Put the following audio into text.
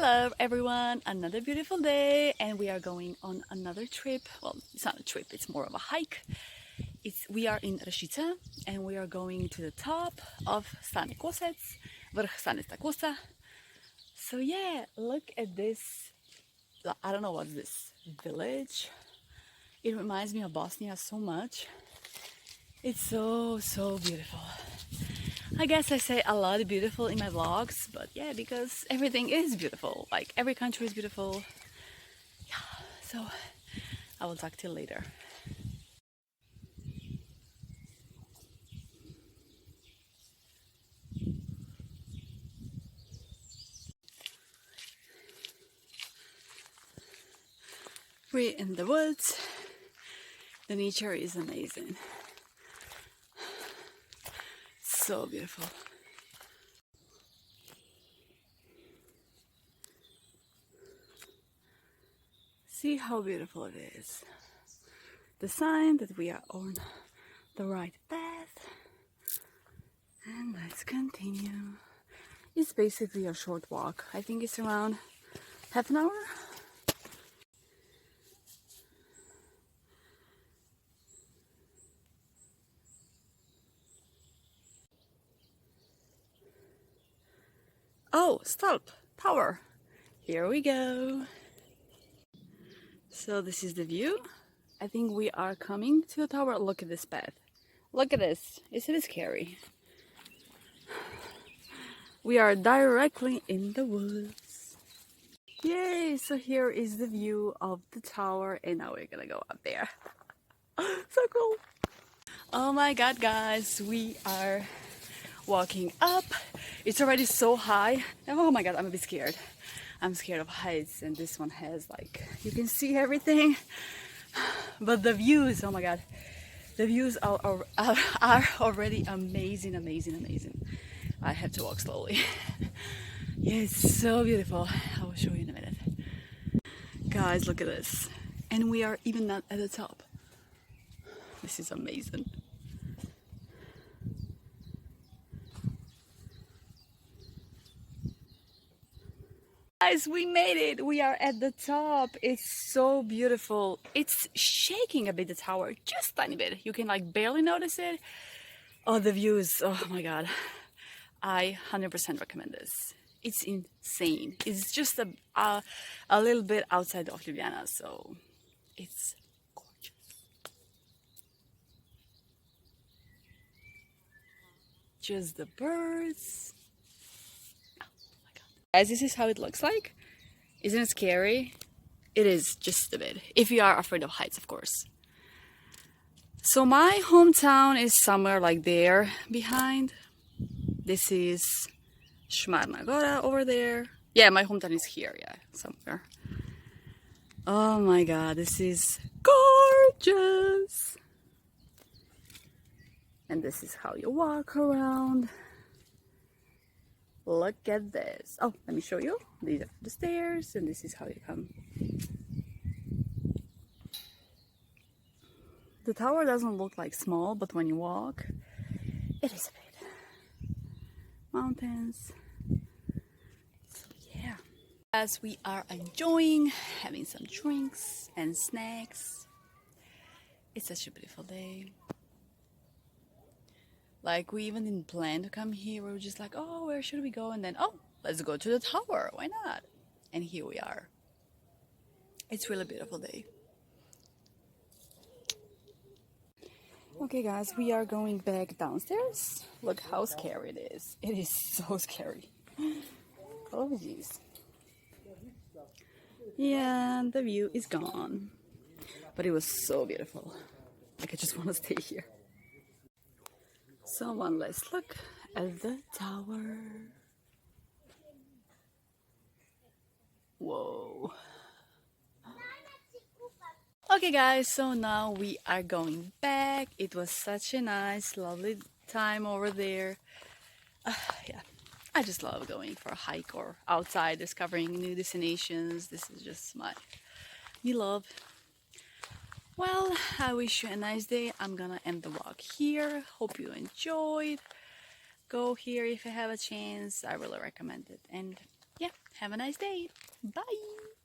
Hello everyone, another beautiful day and we are going on another trip. Well, it's not a trip, it's more of a hike. We are in Rašica and we are going to the top of Staneta Kosca, vrh Staneta Kosca. So yeah, look at this, I don't know what's this, village. It reminds me of Bosnia so much. It's so beautiful. I guess I say a lot beautiful in my vlogs, but yeah, because everything is beautiful. Like every country is beautiful. Yeah, so I will talk to you later. We're in the woods. The nature is amazing. So beautiful. See how beautiful it is. The sign that we are on the right path. And let's continue. It's basically a short walk. I think it's around half an hour. Oh, Stolp Tower. Here we go. So this is the view. I think we are coming to the tower. Look at this path. Look at this. Isn't it scary? We are directly in the woods. Yay! So here is the view of the tower and now we're gonna go up there. So cool! Oh my god, guys, we are walking up. It's already so high. Oh my god, I'm a bit scared. I'm scared of heights and this one has like, you can see everything. But the views, oh my god, the views are already amazing. I have to walk slowly. Yeah, it's so beautiful. I will show you in a minute. Guys, look at this. And we are even not at the top. This is amazing. Guys, we made it! We are at the top. It's so beautiful. It's shaking a bit, the tower, just a tiny bit. You can like barely notice it. Oh, the views, oh my god. I 100% recommend this. It's insane. It's just a little bit outside of Ljubljana, so it's gorgeous. Just the birds. Guys, this is how it looks like. Isn't it scary? It is just a bit. If you are afraid of heights, of course. So my hometown is somewhere like there behind. This is Šmarna Gora over there. Yeah, my hometown is here, yeah, somewhere. Oh my god, this is gorgeous. And this is how you walk around. Look at this. Oh, let me show you. These are the stairs and this is how you come. The tower doesn't look like small, but when you walk, it is a bit. Mountains. So yeah. As we are enjoying having some drinks and snacks. It's such a beautiful day. Like, we even didn't plan to come here. We were just like, oh, where should we go? And then, oh, let's go to the tower. Why not? And here we are. It's really a beautiful day. Okay, guys, we are going back downstairs. Look how scary it is. It is so scary. Oh, jeez. Yeah, the view is gone. But it was so beautiful. Like, I just want to stay here. So one last look at the tower. Whoa. Okay guys, so now we are going back. It was such a nice, lovely time over there. Yeah, I just love going for a hike or outside, discovering new destinations. This is just me love. Well, I wish you a nice day. I'm gonna end the vlog here. Hope you enjoyed. Go here if you have a chance. I really recommend it. And yeah, have a nice day. Bye.